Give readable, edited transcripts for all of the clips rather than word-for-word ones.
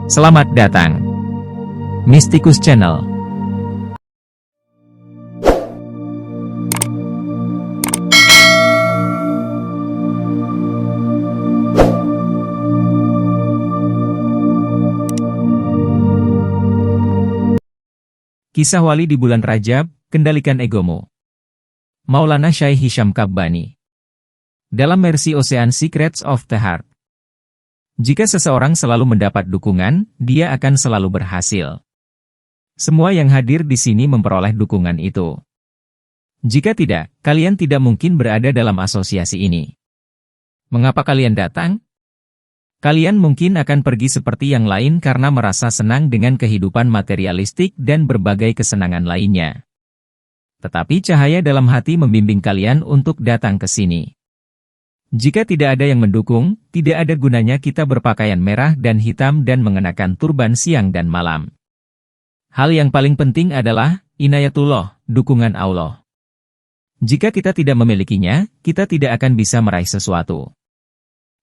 Selamat datang, Mystikus Channel. Kisah wali di bulan Rajab, kendalikan egomu. Maulana Syekh Hisham Kabbani. Dalam versi Ocean Secrets of the Heart. Jika seseorang selalu mendapat dukungan, dia akan selalu berhasil. Semua yang hadir di sini memperoleh dukungan itu. Jika tidak, kalian tidak mungkin berada dalam asosiasi ini. Mengapa kalian datang? Kalian mungkin akan pergi seperti yang lain karena merasa senang dengan kehidupan materialistik dan berbagai kesenangan lainnya. Tetapi cahaya dalam hati membimbing kalian untuk datang ke sini. Jika tidak ada yang mendukung, tidak ada gunanya kita berpakaian merah dan hitam dan mengenakan turban siang dan malam. Hal yang paling penting adalah inayatullah, dukungan Allah. Jika kita tidak memilikinya, kita tidak akan bisa meraih sesuatu.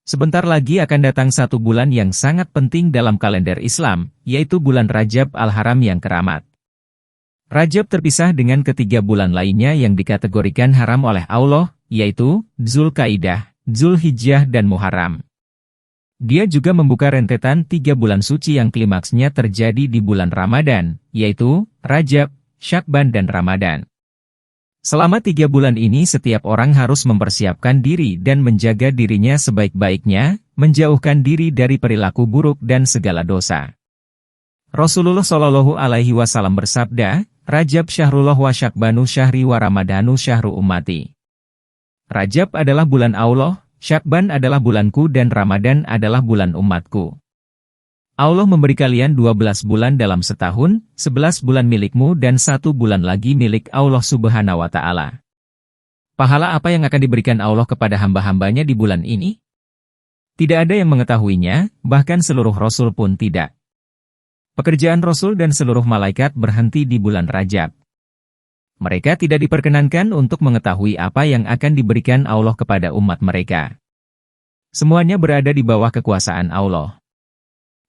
Sebentar lagi akan datang satu bulan yang sangat penting dalam kalender Islam, yaitu bulan Rajab Al-Haram yang keramat. Rajab terpisah dengan ketiga bulan lainnya yang dikategorikan haram oleh Allah, yaitu Dzulqaidah, Dzulhijjah dan Muharram. Dia juga membuka rentetan 3 bulan suci yang klimaksnya terjadi di bulan Ramadan, yaitu Rajab, Syakban dan Ramadan. Selama 3 bulan ini setiap orang harus mempersiapkan diri dan menjaga dirinya sebaik-baiknya, menjauhkan diri dari perilaku buruk dan segala dosa. Rasulullah Shallallahu Alaihi Wasallam bersabda, Rajab syahrullah wa syakbanu syahri wa ramadanu syahru ummati. Rajab adalah bulan Allah, Syakban adalah bulanku dan Ramadan adalah bulan umatku. Allah memberi kalian 12 bulan dalam setahun, 11 bulan milikmu dan 1 bulan lagi milik Allah Subhanahu wa Ta'ala. Pahala apa yang akan diberikan Allah kepada hamba-hambanya di bulan ini? Tidak ada yang mengetahuinya, bahkan seluruh Rasul pun tidak. Pekerjaan Rasul dan seluruh malaikat berhenti di bulan Rajab. Mereka tidak diperkenankan untuk mengetahui apa yang akan diberikan Allah kepada umat mereka. Semuanya berada di bawah kekuasaan Allah.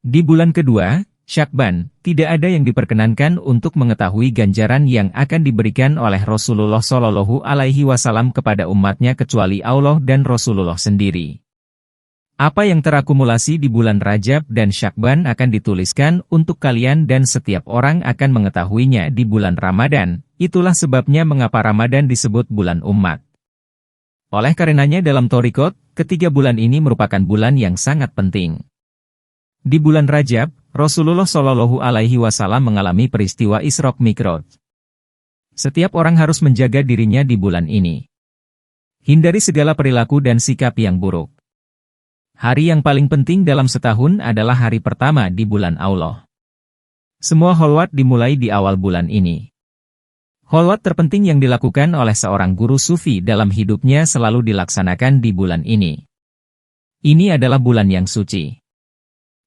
Di bulan kedua, Syakban, tidak ada yang diperkenankan untuk mengetahui ganjaran yang akan diberikan oleh Rasulullah Shallallahu Alaihi Wasallam kepada umatnya kecuali Allah dan Rasulullah sendiri. Apa yang terakumulasi di bulan Rajab dan Syakban akan dituliskan untuk kalian dan setiap orang akan mengetahuinya di bulan Ramadan. Itulah sebabnya mengapa Ramadan disebut bulan umat. Oleh karenanya dalam Thariqat, ketiga bulan ini merupakan bulan yang sangat penting. Di bulan Rajab, Rasulullah Shallallahu Alaihi Wasallam mengalami peristiwa Isra Mi'raj. Setiap orang harus menjaga dirinya di bulan ini. Hindari segala perilaku dan sikap yang buruk. Hari yang paling penting dalam setahun adalah hari pertama di bulan Allah. Semua kholwat dimulai di awal bulan ini. Kholwat terpenting yang dilakukan oleh seorang guru sufi dalam hidupnya selalu dilaksanakan di bulan ini. Ini adalah bulan yang suci.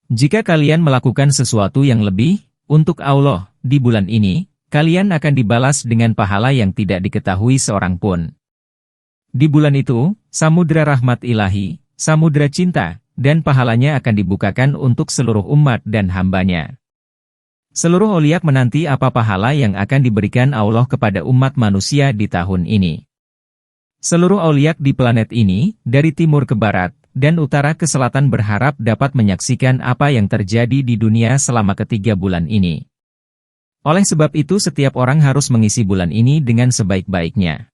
Jika kalian melakukan sesuatu yang lebih untuk Allah di bulan ini, kalian akan dibalas dengan pahala yang tidak diketahui seorang pun. Di bulan itu, samudra rahmat ilahi, samudra cinta, dan pahalanya akan dibukakan untuk seluruh umat dan hambanya. Seluruh auliya menanti apa pahala yang akan diberikan Allah kepada umat manusia di tahun ini. Seluruh auliya di planet ini, dari timur ke barat, dan utara ke selatan berharap dapat menyaksikan apa yang terjadi di dunia selama ketiga bulan ini. Oleh sebab itu setiap orang harus mengisi bulan ini dengan sebaik-baiknya.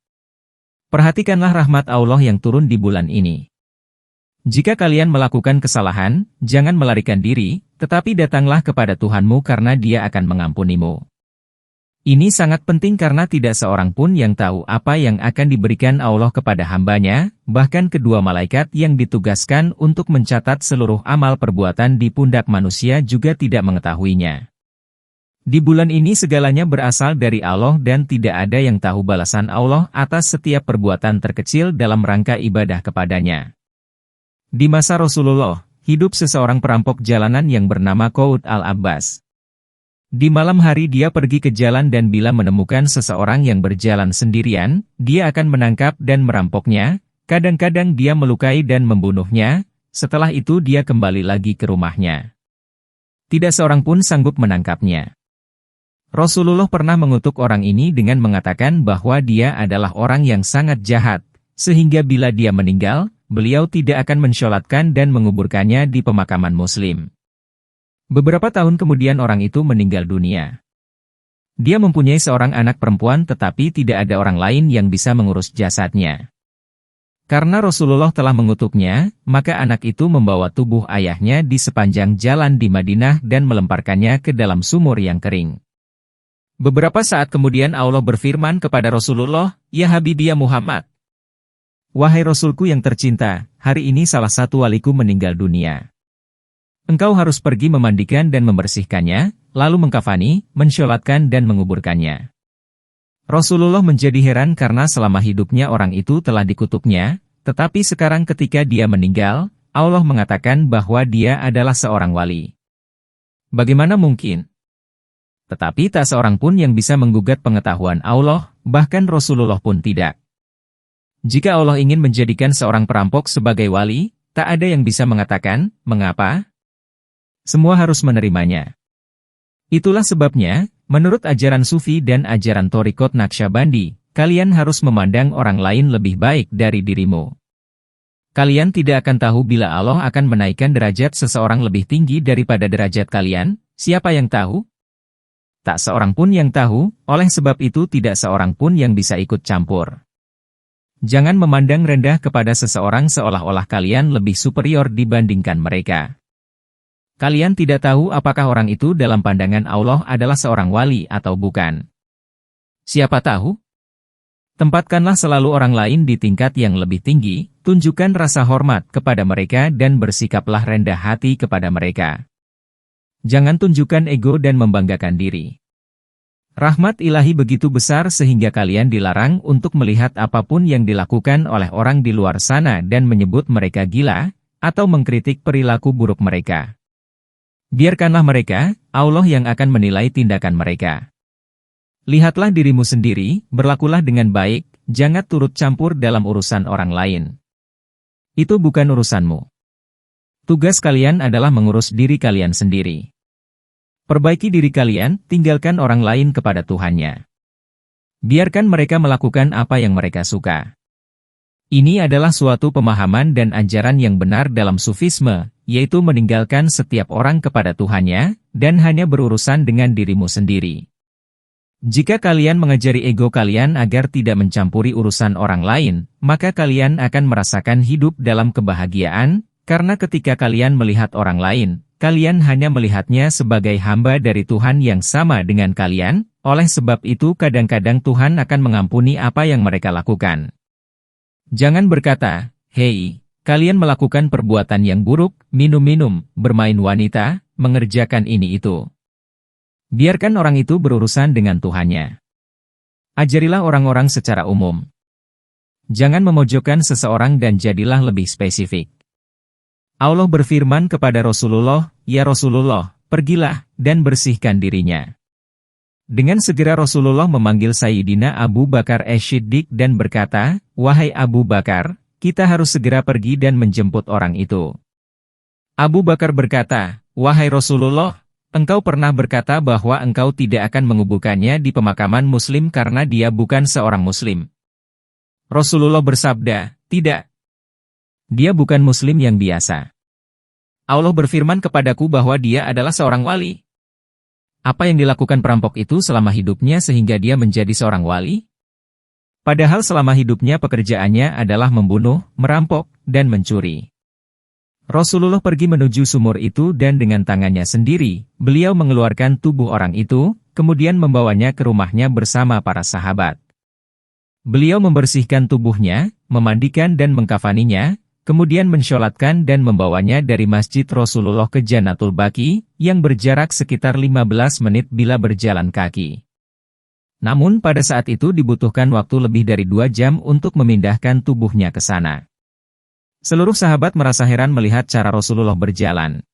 Perhatikanlah rahmat Allah yang turun di bulan ini. Jika kalian melakukan kesalahan, jangan melarikan diri, tetapi datanglah kepada Tuhanmu karena Dia akan mengampunimu. Ini sangat penting karena tidak seorang pun yang tahu apa yang akan diberikan Allah kepada hambanya, bahkan kedua malaikat yang ditugaskan untuk mencatat seluruh amal perbuatan di pundak manusia juga tidak mengetahuinya. Di bulan ini segalanya berasal dari Allah dan tidak ada yang tahu balasan Allah atas setiap perbuatan terkecil dalam rangka ibadah kepadanya. Di masa Rasulullah, hidup seseorang perampok jalanan yang bernama Qa'ud al-Abbas. Di malam hari dia pergi ke jalan dan bila menemukan seseorang yang berjalan sendirian, dia akan menangkap dan merampoknya, kadang-kadang dia melukai dan membunuhnya, setelah itu dia kembali lagi ke rumahnya. Tidak seorang pun sanggup menangkapnya. Rasulullah pernah mengutuk orang ini dengan mengatakan bahwa dia adalah orang yang sangat jahat, sehingga bila dia meninggal, beliau tidak akan mensholatkan dan menguburkannya di pemakaman muslim. Beberapa tahun kemudian orang itu meninggal dunia. Dia mempunyai seorang anak perempuan tetapi tidak ada orang lain yang bisa mengurus jasadnya. Karena Rasulullah telah mengutuknya, maka anak itu membawa tubuh ayahnya di sepanjang jalan di Madinah dan melemparkannya ke dalam sumur yang kering. Beberapa saat kemudian Allah berfirman kepada Rasulullah, "Ya Habibi ya Muhammad, wahai Rasulku yang tercinta, hari ini salah satu waliku meninggal dunia. Engkau harus pergi memandikan dan membersihkannya, lalu mengkafani, mensholatkan dan menguburkannya." Rasulullah menjadi heran karena selama hidupnya orang itu telah dikutuknya, tetapi sekarang ketika dia meninggal, Allah mengatakan bahwa dia adalah seorang wali. Bagaimana mungkin? Tetapi tak seorang pun yang bisa menggugat pengetahuan Allah, bahkan Rasulullah pun tidak. Jika Allah ingin menjadikan seorang perampok sebagai wali, tak ada yang bisa mengatakan, mengapa? Semua harus menerimanya. Itulah sebabnya, menurut ajaran Sufi dan ajaran Thariqat Naqsyabandi, kalian harus memandang orang lain lebih baik dari dirimu. Kalian tidak akan tahu bila Allah akan menaikkan derajat seseorang lebih tinggi daripada derajat kalian, siapa yang tahu? Tak seorang pun yang tahu, oleh sebab itu tidak seorang pun yang bisa ikut campur. Jangan memandang rendah kepada seseorang seolah-olah kalian lebih superior dibandingkan mereka. Kalian tidak tahu apakah orang itu dalam pandangan Allah adalah seorang wali atau bukan. Siapa tahu? Tempatkanlah selalu orang lain di tingkat yang lebih tinggi, tunjukkan rasa hormat kepada mereka dan bersikaplah rendah hati kepada mereka. Jangan tunjukkan ego dan membanggakan diri. Rahmat ilahi begitu besar sehingga kalian dilarang untuk melihat apapun yang dilakukan oleh orang di luar sana dan menyebut mereka gila, atau mengkritik perilaku buruk mereka. Biarkanlah mereka, Allah yang akan menilai tindakan mereka. Lihatlah dirimu sendiri, berlakulah dengan baik, jangan turut campur dalam urusan orang lain. Itu bukan urusanmu. Tugas kalian adalah mengurus diri kalian sendiri. Perbaiki diri kalian, tinggalkan orang lain kepada Tuhannya. Biarkan mereka melakukan apa yang mereka suka. Ini adalah suatu pemahaman dan ajaran yang benar dalam Sufisme, yaitu meninggalkan setiap orang kepada Tuhannya, dan hanya berurusan dengan dirimu sendiri. Jika kalian mengajari ego kalian agar tidak mencampuri urusan orang lain, maka kalian akan merasakan hidup dalam kebahagiaan, karena ketika kalian melihat orang lain, kalian hanya melihatnya sebagai hamba dari Tuhan yang sama dengan kalian, oleh sebab itu kadang-kadang Tuhan akan mengampuni apa yang mereka lakukan. Jangan berkata, "Hei, kalian melakukan perbuatan yang buruk, minum-minum, bermain wanita, mengerjakan ini itu." Biarkan orang itu berurusan dengan Tuhannya. Ajarilah orang-orang secara umum. Jangan memojokkan seseorang dan jadilah lebih spesifik. Allah berfirman kepada Rasulullah, "Ya Rasulullah, pergilah, dan bersihkan dirinya." Dengan segera Rasulullah memanggil Sayyidina Abu Bakar As-Siddiq dan berkata, "Wahai Abu Bakar, kita harus segera pergi dan menjemput orang itu." Abu Bakar berkata, "Wahai Rasulullah, engkau pernah berkata bahwa engkau tidak akan menguburkannya di pemakaman muslim karena dia bukan seorang muslim." Rasulullah bersabda, "Tidak. Dia bukan muslim yang biasa. Allah berfirman kepadaku bahwa dia adalah seorang wali. Apa yang dilakukan perampok itu selama hidupnya sehingga dia menjadi seorang wali? Padahal selama hidupnya pekerjaannya adalah membunuh, merampok, dan mencuri." Rasulullah pergi menuju sumur itu dan dengan tangannya sendiri, beliau mengeluarkan tubuh orang itu, kemudian membawanya ke rumahnya bersama para sahabat. Beliau membersihkan tubuhnya, memandikan dan mengkafaninya, kemudian mensholatkan dan membawanya dari Masjid Rasulullah ke Jannatul Baqi, yang berjarak sekitar 15 menit bila berjalan kaki. Namun pada saat itu dibutuhkan waktu lebih dari 2 jam untuk memindahkan tubuhnya ke sana. Seluruh sahabat merasa heran melihat cara Rasulullah berjalan.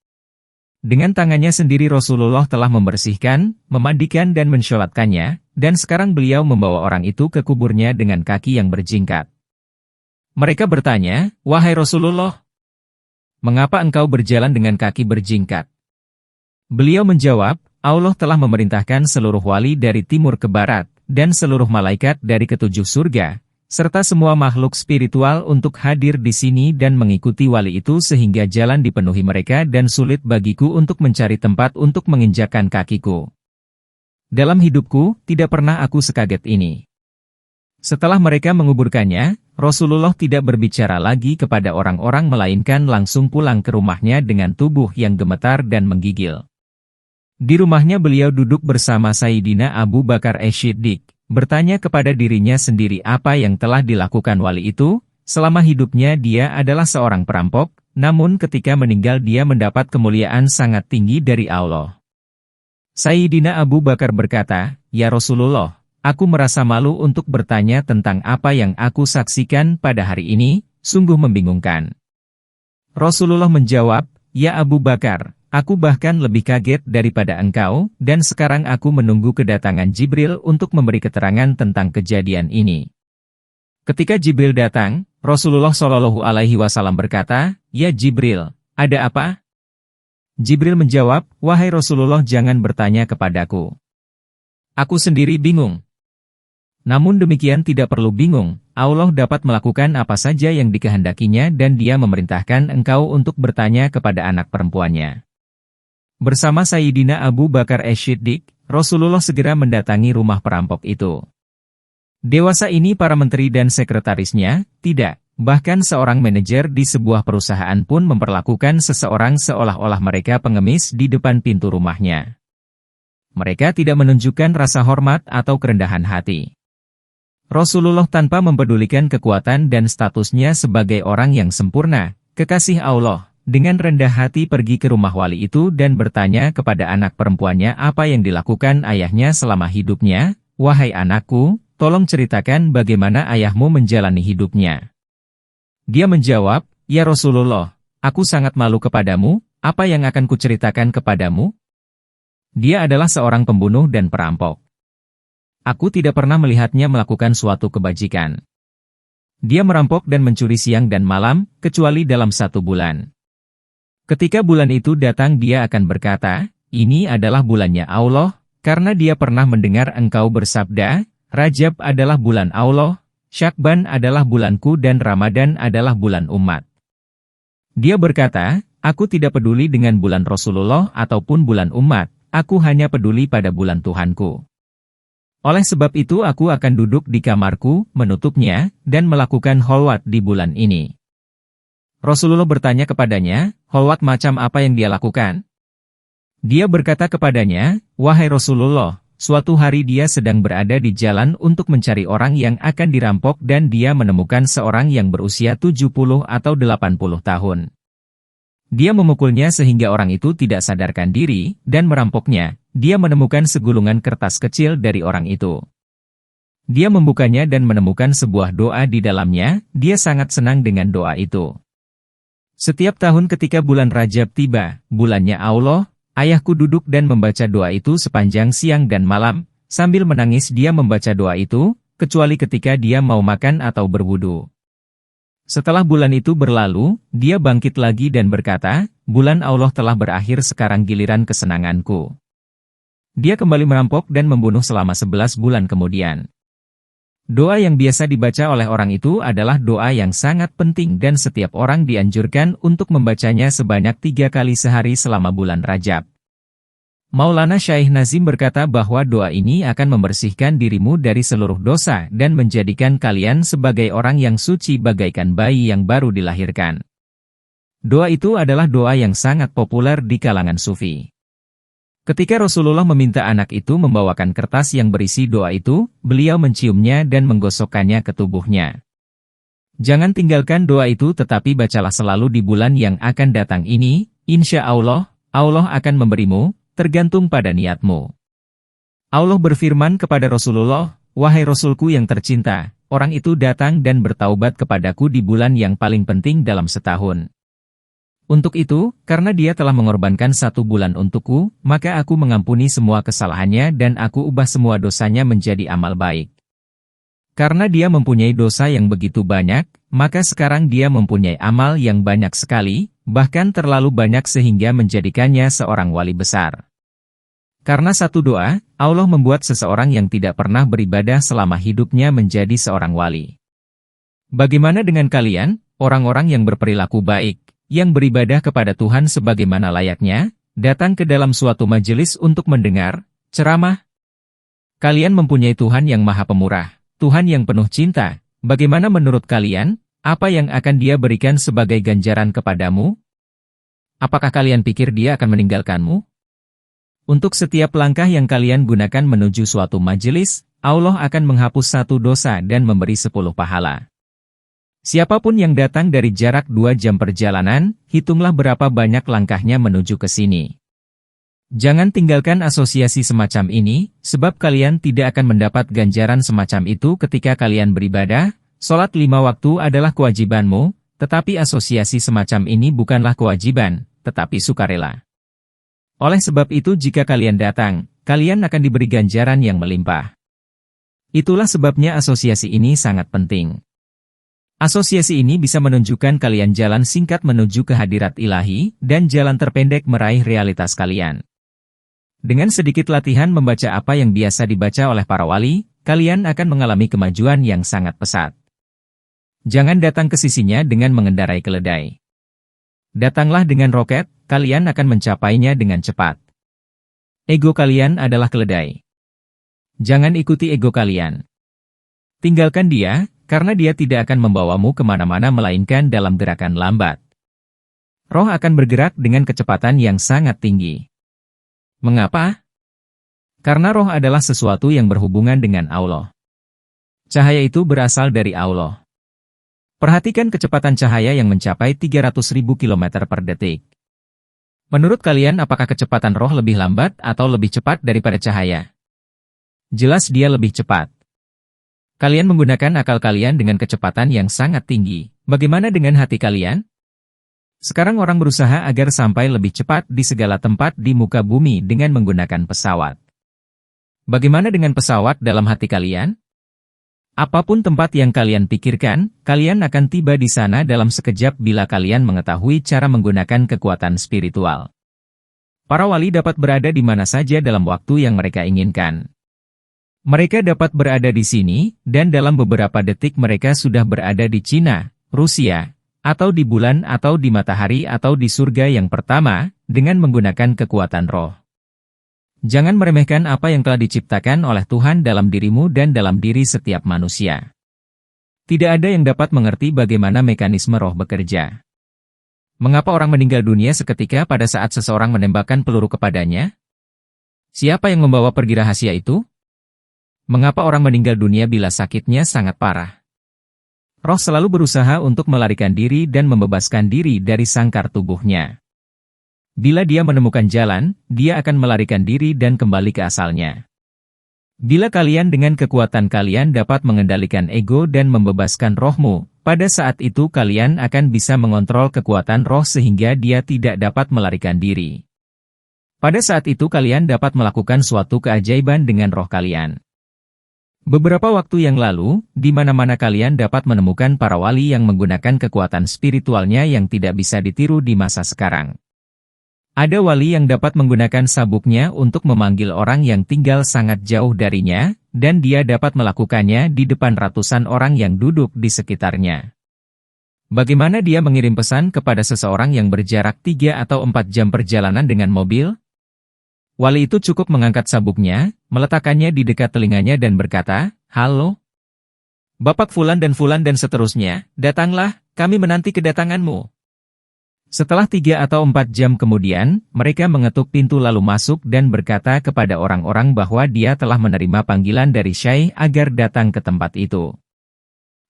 Dengan tangannya sendiri Rasulullah telah membersihkan, memandikan dan mensholatkannya, dan sekarang beliau membawa orang itu ke kuburnya dengan kaki yang berjingkat. Mereka bertanya, "Wahai Rasulullah, mengapa engkau berjalan dengan kaki berjingkat?" Beliau menjawab, Allah telah memerintahkan seluruh wali dari timur ke barat, dan seluruh malaikat dari ketujuh surga, serta semua makhluk spiritual untuk hadir di sini dan mengikuti wali itu sehingga jalan dipenuhi mereka dan sulit bagiku untuk mencari tempat untuk menginjakkan kakiku. Dalam hidupku, tidak pernah aku sekaget ini. Setelah mereka menguburkannya, Rasulullah tidak berbicara lagi kepada orang-orang melainkan langsung pulang ke rumahnya dengan tubuh yang gemetar dan menggigil. Di rumahnya beliau duduk bersama Sayyidina Abu Bakar As-Siddiq, bertanya kepada dirinya sendiri apa yang telah dilakukan wali itu. Selama hidupnya dia adalah seorang perampok, namun ketika meninggal dia mendapat kemuliaan sangat tinggi dari Allah. Sayyidina Abu Bakar berkata, "Ya Rasulullah, aku merasa malu untuk bertanya tentang apa yang aku saksikan pada hari ini, sungguh membingungkan." Rasulullah menjawab, "Ya Abu Bakar, aku bahkan lebih kaget daripada engkau, dan sekarang aku menunggu kedatangan Jibril untuk memberi keterangan tentang kejadian ini." Ketika Jibril datang, Rasulullah Shallallahu Alaihi Wasallam berkata, "Ya Jibril, ada apa?" Jibril menjawab, "Wahai Rasulullah, jangan bertanya kepadaku. Aku sendiri bingung." Namun demikian tidak perlu bingung, Allah dapat melakukan apa saja yang dikehendakinya dan dia memerintahkan engkau untuk bertanya kepada anak perempuannya. Bersama Sayyidina Abu Bakar As-Siddiq, Rasulullah segera mendatangi rumah perampok itu. Dewasa ini para menteri dan sekretarisnya, tidak, bahkan seorang manajer di sebuah perusahaan pun memperlakukan seseorang seolah-olah mereka pengemis di depan pintu rumahnya. Mereka tidak menunjukkan rasa hormat atau kerendahan hati. Rasulullah tanpa mempedulikan kekuatan dan statusnya sebagai orang yang sempurna, kekasih Allah, dengan rendah hati pergi ke rumah wali itu dan bertanya kepada anak perempuannya apa yang dilakukan ayahnya selama hidupnya. "Wahai anakku, tolong ceritakan bagaimana ayahmu menjalani hidupnya." Dia menjawab, "Ya Rasulullah, aku sangat malu kepadamu, apa yang akan kuceritakan kepadamu? Dia adalah seorang pembunuh dan perampok. Aku tidak pernah melihatnya melakukan suatu kebajikan. Dia merampok dan mencuri siang dan malam, kecuali dalam 1 bulan. Ketika bulan itu datang dia akan berkata, 'Ini adalah bulannya Allah,' karena dia pernah mendengar engkau bersabda, 'Rajab adalah bulan Allah, Syakban adalah bulanku dan Ramadan adalah bulan umat.' Dia berkata, 'Aku tidak peduli dengan bulan Rasulullah ataupun bulan umat, aku hanya peduli pada bulan Tuhanku. Oleh sebab itu aku akan duduk di kamarku, menutupnya, dan melakukan kholwat di bulan ini.' Rasulullah bertanya kepadanya, kholwat macam apa yang dia lakukan? Dia berkata kepadanya, 'Wahai Rasulullah, suatu hari dia sedang berada di jalan untuk mencari orang yang akan dirampok dan dia menemukan seorang yang berusia 70 atau 80 tahun. Dia memukulnya sehingga orang itu tidak sadarkan diri, dan merampoknya. Dia menemukan segulungan kertas kecil dari orang itu. Dia membukanya dan menemukan sebuah doa di dalamnya, dia sangat senang dengan doa itu. Setiap tahun ketika bulan Rajab tiba, bulannya Allah, ayahku duduk dan membaca doa itu sepanjang siang dan malam, sambil menangis dia membaca doa itu, kecuali ketika dia mau makan atau berwudu. Setelah bulan itu berlalu, dia bangkit lagi dan berkata, 'Bulan Allah telah berakhir, sekarang giliran kesenanganku.' Dia kembali merampok dan membunuh selama 11 bulan kemudian. Doa yang biasa dibaca oleh orang itu adalah doa yang sangat penting dan setiap orang dianjurkan untuk membacanya sebanyak 3 kali sehari selama bulan Rajab. Maulana Syekh Nazim berkata bahwa doa ini akan membersihkan dirimu dari seluruh dosa dan menjadikan kalian sebagai orang yang suci bagaikan bayi yang baru dilahirkan. Doa itu adalah doa yang sangat populer di kalangan sufi. Ketika Rasulullah meminta anak itu membawakan kertas yang berisi doa itu, beliau menciumnya dan menggosokkannya ke tubuhnya. Jangan tinggalkan doa itu tetapi bacalah selalu di bulan yang akan datang ini, insya Allah, Allah akan memberimu, tergantung pada niatmu. Allah berfirman kepada Rasulullah, "Wahai Rasulku yang tercinta, orang itu datang dan bertaubat kepadaku di bulan yang paling penting dalam setahun. Untuk itu, karena dia telah mengorbankan 1 bulan untukku, maka aku mengampuni semua kesalahannya dan aku ubah semua dosanya menjadi amal baik. Karena dia mempunyai dosa yang begitu banyak, maka sekarang dia mempunyai amal yang banyak sekali, bahkan terlalu banyak sehingga menjadikannya seorang wali besar. Karena satu doa, Allah membuat seseorang yang tidak pernah beribadah selama hidupnya menjadi seorang wali. Bagaimana dengan kalian, orang-orang yang berperilaku baik, yang beribadah kepada Tuhan sebagaimana layaknya, datang ke dalam suatu majelis untuk mendengar ceramah? Kalian mempunyai Tuhan yang Maha Pemurah, Tuhan yang penuh cinta. Bagaimana menurut kalian, apa yang akan Dia berikan sebagai ganjaran kepadamu? Apakah kalian pikir Dia akan meninggalkanmu? Untuk setiap langkah yang kalian gunakan menuju suatu majelis, Allah akan menghapus satu dosa dan memberi 10 pahala. Siapapun yang datang dari jarak 2 jam perjalanan, hitunglah berapa banyak langkahnya menuju ke sini. Jangan tinggalkan asosiasi semacam ini, sebab kalian tidak akan mendapat ganjaran semacam itu ketika kalian beribadah. Sholat 5 waktu adalah kewajibanmu, tetapi asosiasi semacam ini bukanlah kewajiban, tetapi sukarela. Oleh sebab itu jika kalian datang, kalian akan diberi ganjaran yang melimpah. Itulah sebabnya asosiasi ini sangat penting. Asosiasi ini bisa menunjukkan kalian jalan singkat menuju kehadirat ilahi, dan jalan terpendek meraih realitas kalian. Dengan sedikit latihan membaca apa yang biasa dibaca oleh para wali, kalian akan mengalami kemajuan yang sangat pesat. Jangan datang ke sisinya dengan mengendarai keledai. Datanglah dengan roket, kalian akan mencapainya dengan cepat. Ego kalian adalah keledai. Jangan ikuti ego kalian. Tinggalkan dia, karena dia tidak akan membawamu kemana-mana melainkan dalam gerakan lambat. Roh akan bergerak dengan kecepatan yang sangat tinggi. Mengapa? Karena roh adalah sesuatu yang berhubungan dengan Allah. Cahaya itu berasal dari Allah. Perhatikan kecepatan cahaya yang mencapai 300.000 km per detik. Menurut kalian apakah kecepatan roh lebih lambat atau lebih cepat daripada cahaya? Jelas dia lebih cepat. Kalian menggunakan akal kalian dengan kecepatan yang sangat tinggi. Bagaimana dengan hati kalian? Sekarang orang berusaha agar sampai lebih cepat di segala tempat di muka bumi dengan menggunakan pesawat. Bagaimana dengan pesawat dalam hati kalian? Apapun tempat yang kalian pikirkan, kalian akan tiba di sana dalam sekejap bila kalian mengetahui cara menggunakan kekuatan spiritual. Para wali dapat berada di mana saja dalam waktu yang mereka inginkan. Mereka dapat berada di sini, dan dalam beberapa detik mereka sudah berada di Cina, Rusia, atau di bulan atau di matahari atau di surga yang pertama, dengan menggunakan kekuatan roh. Jangan meremehkan apa yang telah diciptakan oleh Tuhan dalam dirimu dan dalam diri setiap manusia. Tidak ada yang dapat mengerti bagaimana mekanisme roh bekerja. Mengapa orang meninggal dunia seketika pada saat seseorang menembakkan peluru kepadanya? Siapa yang membawa pergi rahasia itu? Mengapa orang meninggal dunia bila sakitnya sangat parah? Roh selalu berusaha untuk melarikan diri dan membebaskan diri dari sangkar tubuhnya. Bila dia menemukan jalan, dia akan melarikan diri dan kembali ke asalnya. Bila kalian dengan kekuatan kalian dapat mengendalikan ego dan membebaskan rohmu, pada saat itu kalian akan bisa mengontrol kekuatan roh sehingga dia tidak dapat melarikan diri. Pada saat itu kalian dapat melakukan suatu keajaiban dengan roh kalian. Beberapa waktu yang lalu, di mana-mana kalian dapat menemukan para wali yang menggunakan kekuatan spiritualnya yang tidak bisa ditiru di masa sekarang. Ada wali yang dapat menggunakan sabuknya untuk memanggil orang yang tinggal sangat jauh darinya, dan dia dapat melakukannya di depan ratusan orang yang duduk di sekitarnya. Bagaimana dia mengirim pesan kepada seseorang yang berjarak 3 atau 4 jam perjalanan dengan mobil? Wali itu cukup mengangkat sabuknya, meletakkannya di dekat telinganya dan berkata, "Halo, Bapak Fulan dan seterusnya, datanglah, kami menanti kedatanganmu." Setelah 3 atau 4 jam kemudian, mereka mengetuk pintu lalu masuk dan berkata kepada orang-orang bahwa dia telah menerima panggilan dari Syekh agar datang ke tempat itu.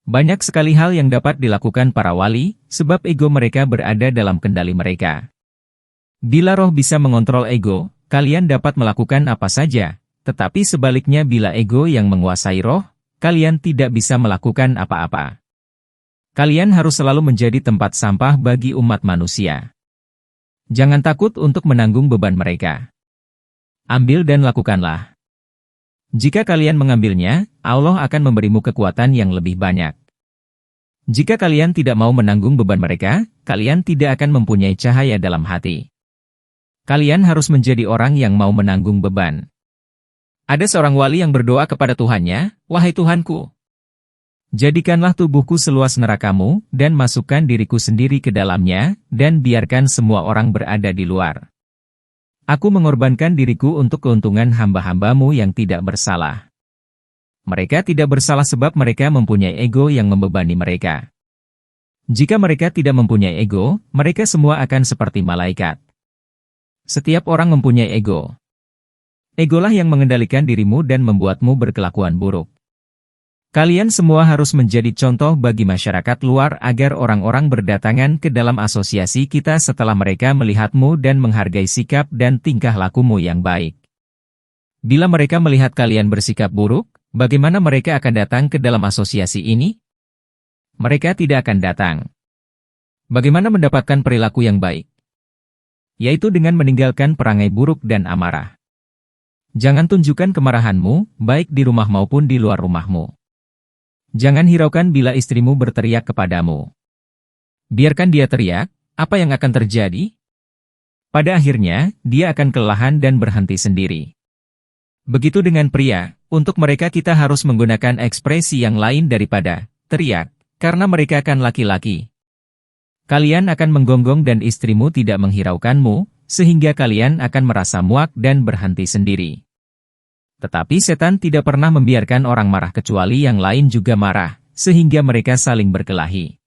Banyak sekali hal yang dapat dilakukan para wali, sebab ego mereka berada dalam kendali mereka. Bila roh bisa mengontrol ego, kalian dapat melakukan apa saja, tetapi sebaliknya bila ego yang menguasai roh, kalian tidak bisa melakukan apa-apa. Kalian harus selalu menjadi tempat sampah bagi umat manusia. Jangan takut untuk menanggung beban mereka. Ambil dan lakukanlah. Jika kalian mengambilnya, Allah akan memberimu kekuatan yang lebih banyak. Jika kalian tidak mau menanggung beban mereka, kalian tidak akan mempunyai cahaya dalam hati. Kalian harus menjadi orang yang mau menanggung beban. Ada seorang wali yang berdoa kepada Tuhannya, "Wahai Tuhanku, jadikanlah tubuhku seluas nerakamu, dan masukkan diriku sendiri ke dalamnya, dan biarkan semua orang berada di luar. Aku mengorbankan diriku untuk keuntungan hamba-hambamu yang tidak bersalah. Mereka tidak bersalah sebab mereka mempunyai ego yang membebani mereka. Jika mereka tidak mempunyai ego, mereka semua akan seperti malaikat." Setiap orang mempunyai ego. Egolah yang mengendalikan dirimu dan membuatmu berkelakuan buruk. Kalian semua harus menjadi contoh bagi masyarakat luar agar orang-orang berdatangan ke dalam asosiasi kita setelah mereka melihatmu dan menghargai sikap dan tingkah lakumu yang baik. Bila mereka melihat kalian bersikap buruk, bagaimana mereka akan datang ke dalam asosiasi ini? Mereka tidak akan datang. Bagaimana mendapatkan perilaku yang baik? Yaitu dengan meninggalkan perangai buruk dan amarah. Jangan tunjukkan kemarahanmu, baik di rumah maupun di luar rumahmu. Jangan hiraukan bila istrimu berteriak kepadamu. Biarkan dia teriak, apa yang akan terjadi? Pada akhirnya, dia akan kelelahan dan berhenti sendiri. Begitu dengan pria, untuk mereka kita harus menggunakan ekspresi yang lain daripada teriak, karena mereka akan laki-laki. Kalian akan menggonggong dan istrimu tidak menghiraukanmu, sehingga kalian akan merasa muak dan berhenti sendiri. Tetapi setan tidak pernah membiarkan orang marah kecuali yang lain juga marah, sehingga mereka saling berkelahi.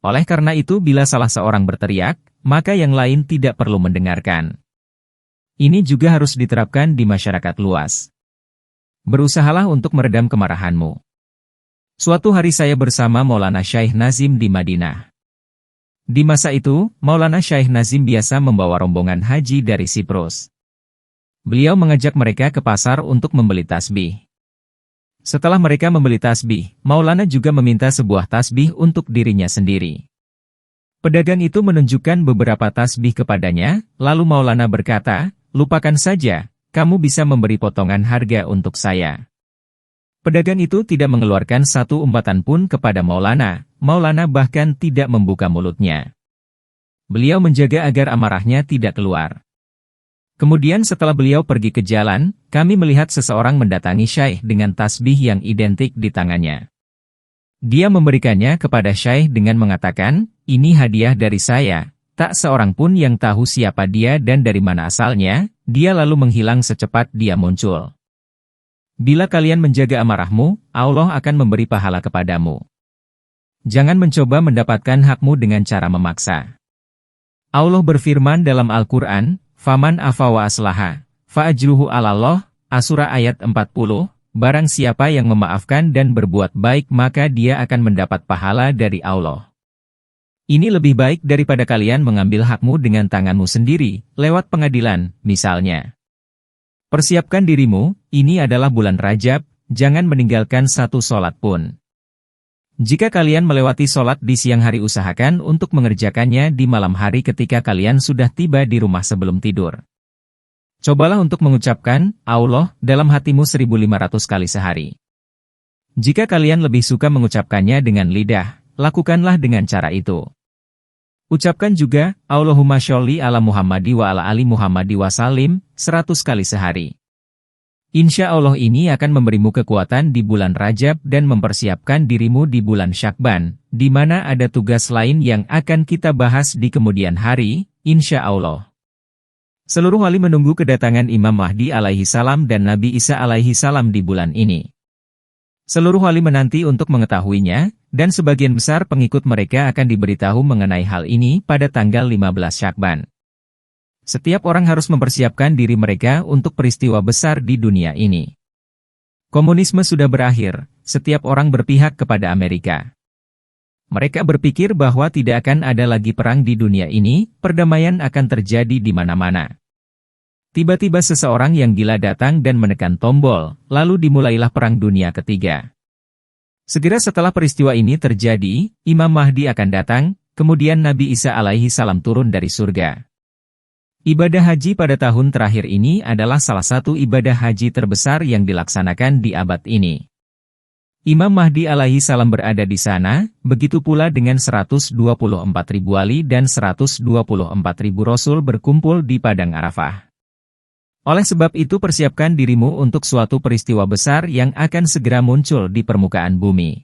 Oleh karena itu bila salah seorang berteriak, maka yang lain tidak perlu mendengarkan. Ini juga harus diterapkan di masyarakat luas. Berusahalah untuk meredam kemarahanmu. Suatu hari saya bersama Maulana Syekh Nazim di Madinah. Di masa itu, Maulana Syekh Nazim biasa membawa rombongan haji dari Siprus. Beliau mengajak mereka ke pasar untuk membeli tasbih. Setelah mereka membeli tasbih, Maulana juga meminta sebuah tasbih untuk dirinya sendiri. Pedagang itu menunjukkan beberapa tasbih kepadanya, lalu Maulana berkata, "Lupakan saja, kamu bisa memberi potongan harga untuk saya." Pedagang itu tidak mengeluarkan satu umpatan pun kepada Maulana. Maulana bahkan tidak membuka mulutnya. Beliau menjaga agar amarahnya tidak keluar. Kemudian setelah beliau pergi ke jalan, kami melihat seseorang mendatangi Syekh dengan tasbih yang identik di tangannya. Dia memberikannya kepada Syekh dengan mengatakan, "Ini hadiah dari saya." Tak seorang pun yang tahu siapa dia dan dari mana asalnya, dia lalu menghilang secepat dia muncul. Bila kalian menjaga amarahmu, Allah akan memberi pahala kepadamu. Jangan mencoba mendapatkan hakmu dengan cara memaksa. Allah berfirman dalam Al-Quran, "Faman afa wa aslaha, fa'ajruhu 'alallah", Asura ayat 40, barang siapa yang memaafkan dan berbuat baik maka dia akan mendapat pahala dari Allah. Ini lebih baik daripada kalian mengambil hakmu dengan tanganmu sendiri, lewat pengadilan, misalnya. Persiapkan dirimu, ini adalah bulan Rajab, jangan meninggalkan satu sholat pun. Jika kalian melewati sholat di siang hari usahakan untuk mengerjakannya di malam hari ketika kalian sudah tiba di rumah sebelum tidur. Cobalah untuk mengucapkan, Allah, dalam hatimu 1500 kali sehari. Jika kalian lebih suka mengucapkannya dengan lidah, lakukanlah dengan cara itu. Ucapkan juga, Allahumma sholli ala Muhammadi wa ala ali Muhammadi wa salim, 100 kali sehari. Insya Allah ini akan memberimu kekuatan di bulan Rajab dan mempersiapkan dirimu di bulan Syakban, di mana ada tugas lain yang akan kita bahas di kemudian hari, insya Allah. Seluruh wali menunggu kedatangan Imam Mahdi alaihi salam dan Nabi Isa alaihi salam di bulan ini. Seluruh wali menanti untuk mengetahuinya, dan sebagian besar pengikut mereka akan diberitahu mengenai hal ini pada tanggal 15 Syakban. Setiap orang harus mempersiapkan diri mereka untuk peristiwa besar di dunia ini. Komunisme sudah berakhir, setiap orang berpihak kepada Amerika. Mereka berpikir bahwa tidak akan ada lagi perang di dunia ini, perdamaian akan terjadi di mana-mana. Tiba-tiba seseorang yang gila datang dan menekan tombol, lalu dimulailah Perang Dunia Ketiga. Segera setelah peristiwa ini terjadi, Imam Mahdi akan datang, kemudian Nabi Isa alaihi salam turun dari surga. Ibadah haji pada tahun terakhir ini adalah salah satu ibadah haji terbesar yang dilaksanakan di abad ini. Imam Mahdi alaihi salam berada di sana, begitu pula dengan 124.000 wali dan 124.000 rasul berkumpul di Padang Arafah. Oleh sebab itu persiapkan dirimu untuk suatu peristiwa besar yang akan segera muncul di permukaan bumi.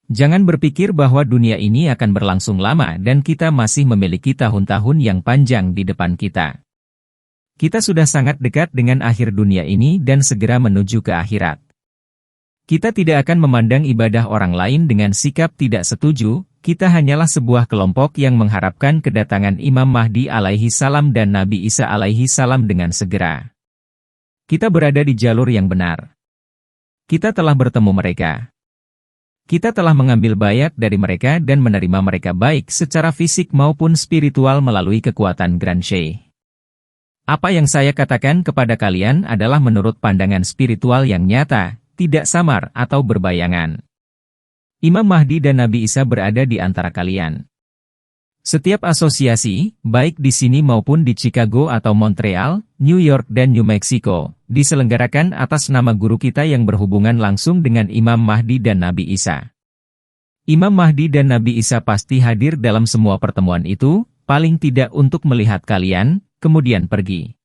Jangan berpikir bahwa dunia ini akan berlangsung lama dan kita masih memiliki tahun-tahun yang panjang di depan kita. Kita sudah sangat dekat dengan akhir dunia ini dan segera menuju ke akhirat. Kita tidak akan memandang ibadah orang lain dengan sikap tidak setuju, kita hanyalah sebuah kelompok yang mengharapkan kedatangan Imam Mahdi alaihi salam dan Nabi Isa alaihi salam dengan segera. Kita berada di jalur yang benar. Kita telah bertemu mereka. Kita telah mengambil bayat dari mereka dan menerima mereka baik secara fisik maupun spiritual melalui kekuatan Grand Sheikh. Apa yang saya katakan kepada kalian adalah menurut pandangan spiritual yang nyata, tidak samar atau berbayangan. Imam Mahdi dan Nabi Isa berada di antara kalian. Setiap asosiasi, baik di sini maupun di Chicago atau Montreal, New York dan New Mexico, diselenggarakan atas nama guru kita yang berhubungan langsung dengan Imam Mahdi dan Nabi Isa. Imam Mahdi dan Nabi Isa pasti hadir dalam semua pertemuan itu, paling tidak untuk melihat kalian, kemudian pergi.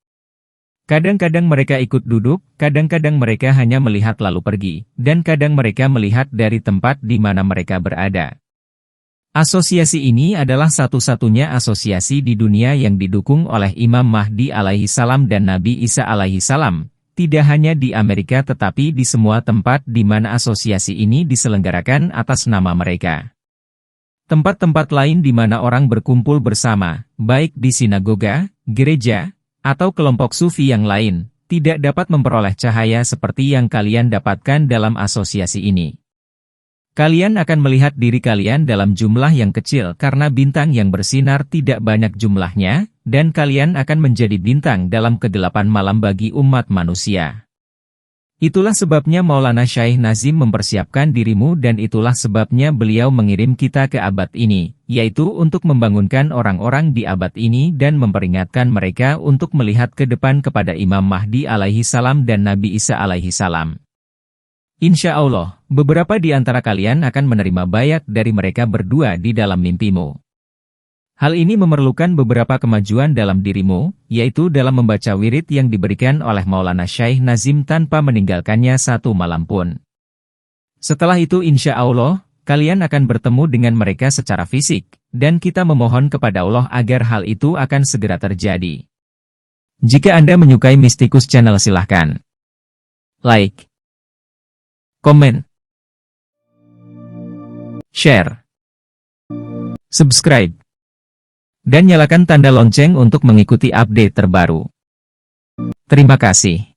Kadang-kadang mereka ikut duduk, kadang-kadang mereka hanya melihat lalu pergi, dan kadang mereka melihat dari tempat di mana mereka berada. Asosiasi ini adalah satu-satunya asosiasi di dunia yang didukung oleh Imam Mahdi alaihi salam dan Nabi Isa alaihi salam, tidak hanya di Amerika tetapi di semua tempat di mana asosiasi ini diselenggarakan atas nama mereka. Tempat-tempat lain di mana orang berkumpul bersama, baik di sinagoga, gereja, atau kelompok sufi yang lain, tidak dapat memperoleh cahaya seperti yang kalian dapatkan dalam asosiasi ini. Kalian akan melihat diri kalian dalam jumlah yang kecil karena bintang yang bersinar tidak banyak jumlahnya, dan kalian akan menjadi bintang dalam kegelapan malam bagi umat manusia. Itulah sebabnya Maulana Syekh Nazim mempersiapkan dirimu dan itulah sebabnya beliau mengirim kita ke abad ini, yaitu untuk membangunkan orang-orang di abad ini dan memperingatkan mereka untuk melihat ke depan kepada Imam Mahdi alaihi salam dan Nabi Isa alaihi salam. Insya Allah, beberapa di antara kalian akan menerima bayat dari mereka berdua di dalam mimpimu. Hal ini memerlukan beberapa kemajuan dalam dirimu, yaitu dalam membaca wirid yang diberikan oleh Maulana Syekh Nazim tanpa meninggalkannya satu malam pun. Setelah itu insya Allah, kalian akan bertemu dengan mereka secara fisik, dan kita memohon kepada Allah agar hal itu akan segera terjadi. Jika Anda menyukai Mistikus Channel silahkan like, komen, share, subscribe, dan nyalakan tanda lonceng untuk mengikuti update terbaru. Terima kasih.